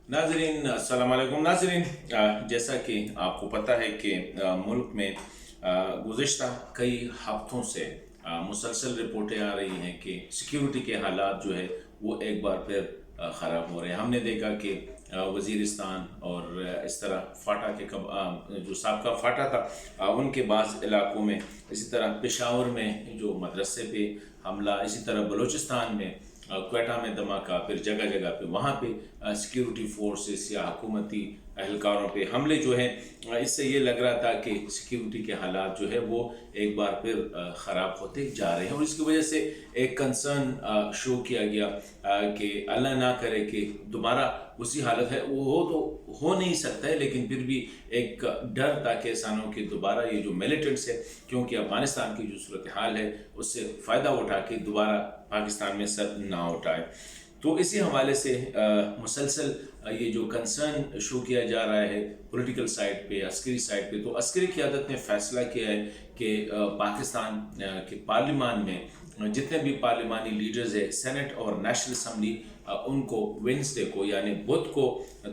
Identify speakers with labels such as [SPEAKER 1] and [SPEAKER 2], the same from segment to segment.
[SPEAKER 1] नाजरीन अस्सलाम वालेकुम। नाजरीन, जैसा कि आपको पता है कि मुल्क में गुज़िश्ता कई हफ्तों से मुसलसल रिपोर्टें आ रही हैं कि सिक्योरिटी के हालात जो है वो एक बार फिर ख़राब हो रहे हैं। हमने देखा कि वज़ीरिस्तान और इस तरह फाटा के जो साबका फाटा था उनके बाज़ इलाकों में, इसी तरह पेशावर में जो मदरसे पे हमला, इसी तरह बलूचिस्तान में क्वेटा में धमाका, फिर जगह जगह पे वहाँ पे सिक्योरिटी फोर्सेस या हुकूमती एहलकारों पे हमले जो हैं, इससे ये लग रहा था कि सिक्योरिटी के हालात जो है वो एक बार फिर ख़राब होते जा रहे हैं। और इसकी वजह से एक कंसर्न शो किया गया कि अल्लाह ना करे कि दोबारा उसी हालत है वो तो हो नहीं सकता है, लेकिन फिर भी एक डर था कि ऐसा कि दोबारा ये जो मिलिटेंट्स है, क्योंकि अफगानिस्तान की जो सूरत हाल है उससे फ़ायदा उठा के दोबारा पाकिस्तान में सर ना उठाए। तो इसी हवाले से मुसलसल ये जो कंसर्न शो किया जा रहा है पॉलिटिकल साइड पे, अस्करी साइड पे, तो अस्करी क़यादत ने फ़ैसला किया है कि पाकिस्तान के पार्लियामान में जितने भी पार्लिमानी लीडर्स है, सेनेट और नेशनल असम्बली, उनको वेडनेसडे को यानी बुध को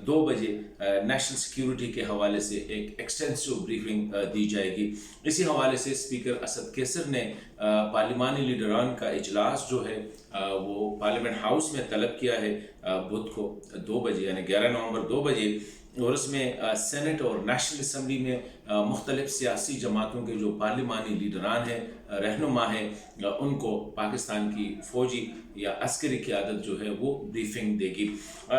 [SPEAKER 1] 2 बजे नेशनल सिक्योरिटी के हवाले से एक एक्सटेंसिव ब्रीफिंग दी जाएगी। इसी हवाले से स्पीकर असद कैसर ने पार्लिमानी लीडरान का इजलास जो है वो पार्लियामेंट हाउस में तलब किया है बुध को 2 बजे यानी 11 नवंबर 2 बजे। और उसमें सेनेट और नेशनल असम्बली में मुख्तलिफ सियासी जमातों के जो पार्लिमानी लीडरान हैं, रहनुमा हैं, उनको पाकिस्तान की फ़ौजी या अस्करी क़यादत जो है वो ब्रीफिंग देगी।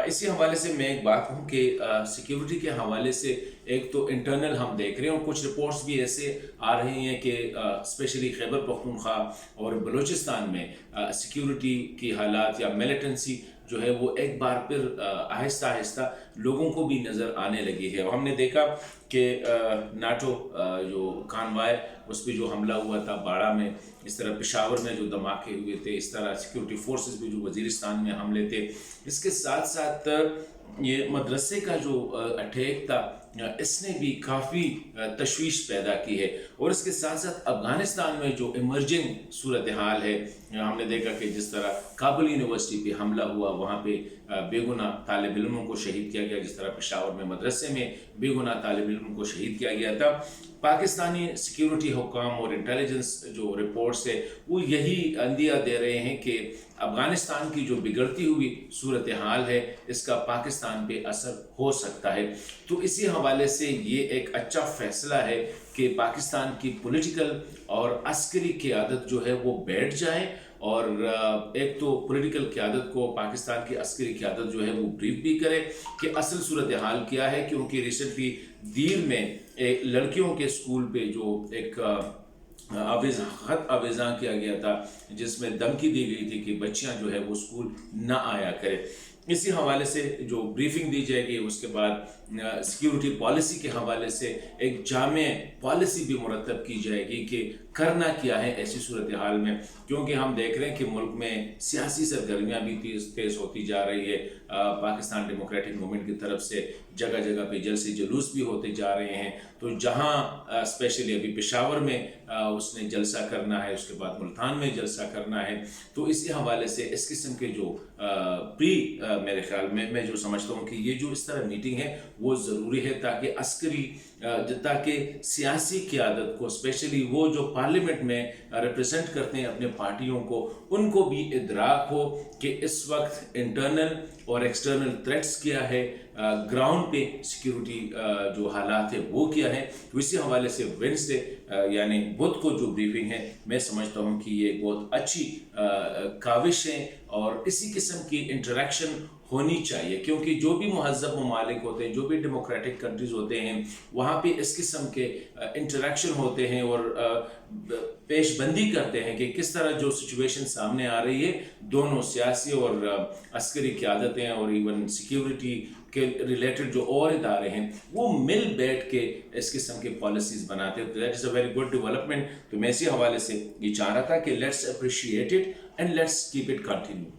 [SPEAKER 1] इसी हवाले से मैं एक बात कहूँ कि सिक्योरिटी के हवाले से एक तो इंटरनल हम देख रहे हैं और कुछ रिपोर्ट्स भी ऐसे आ रही हैं कि स्पेशली खैबर पख्तूनख्वा और बलूचिस्तान में सिक्योरिटी की हालात या मिलिटेंसी जो है वो एक बार फिर आहिस्ता आहिस्ता लोगों को भी नज़र आने लगी है। और हमने देखा कि नाटो जो कानवाय उस पर जो हमला हुआ था बाड़ा में, इस तरह पेशावर में जो धमाके हुए थे, इस तरह सिक्योरिटी फोर्सेस भी जो वज़ीरिस्तान में हमले थे, इसके साथ साथ ये मदरसे का जो अटैक था इसने भी काफ़ी तशवीश पैदा की है। और इसके साथ साथ अफ़गानिस्तान में जो इमर्जिंग सूरत हाल है, हमने देखा कि जिस तरह काबुल यूनिवर्सिटी पे हमला हुआ, वहाँ पे बेगुनाह तालिब इल्मों को शहीद किया गया, जिस तरह पेशावर में मदरसे में बेगुनाह तालिब इल्मों को शहीद किया गया था। पाकिस्तानी सिक्योरिटी हुकाम और इंटेलिजेंस जो रिपोर्ट्स है वो यही अंदिया दे रहे हैं कि अफ़गानिस्तान की जो बिगड़ती हुई सूरत हाल है इसका पाकिस्तान पे असर हो सकता है। तो इसी हवाले से ये एक अच्छा फ़ैसला है कि पाकिस्तान की पॉलिटिकल और अस्करी क़यादत जो है वो बैठ जाए और एक तो पॉलिटिकल क़यादत को पाकिस्तान की अस्करी क़यादत जो है वो ब्रीफ भी करे कि असल सूरत हाल क्या है। क्योंकि रिसेंटली दीर में एक लड़कियों के स्कूल पे जो एक खत आवेज़ा किया गया था जिसमें धमकी दी गई थी कि बच्चियां जो है वो स्कूल ना आया करें। इसी हवाले से जो ब्रीफिंग दी जाएगी, उसके बाद सिक्योरिटी पॉलिसी के हवाले से एक जामे पॉलिसी भी मुरतब की जाएगी कि करना क्या है ऐसी सूरत हाल में। क्योंकि हम देख रहे हैं कि मुल्क में सियासी सरगर्मियाँ भी तेज़ होती जा रही है। पाकिस्तान डेमोक्रेटिक मूवमेंट की तरफ से जगह जगह पे जलसे जुलूस भी होते जा रहे हैं। तो जहाँ स्पेशली अभी पेशावर में उसने जलसा करना है, उसके बाद मुल्तान में जलसा करना है, तो इसी हवाले से इस किस्म के जो मेरे ख्याल में मैं जो समझता हूँ कि ये जो इस तरह मीटिंग है वो ज़रूरी है ताकि सियासी क़यादत को, स्पेशली वो जो पार्लियामेंट में रिप्रेजेंट करते हैं अपने पार्टियों को, उनको भी इदराक हो कि इस वक्त इंटरनल और एक्सटर्नल थ्रेट्स क्या है, ग्राउंड पे सिक्योरिटी जो हालात है वो क्या है। तो इसी हवाले से वेडनेसडे यानी बुध को जो ब्रीफिंग है, मैं समझता हूँ कि ये बहुत अच्छी काविश है और इसी किस्म की इंटरेक्शन होनी चाहिए। क्योंकि जो भी महज़्ज़ब ममालिक होते हैं, जो भी डेमोक्रेटिक कंट्रीज़ होते हैं, वहाँ पे इस किस्म के इंटरेक्शन होते हैं और पेशबंदी करते हैं कि किस तरह जो सिचुएशन सामने आ रही है, दोनों सियासी और अस्करी क़यादतें और इवन सिक्योरिटी के रिलेटेड जो और इदारे हैं वो मिल बैठ के इस किस्म के पॉलिसीज़ बनाते हैं। तो that is a very good development. तो मैं इसी हवाले से ये चाह रहा था कि let's appreciate it and let's keep it continue.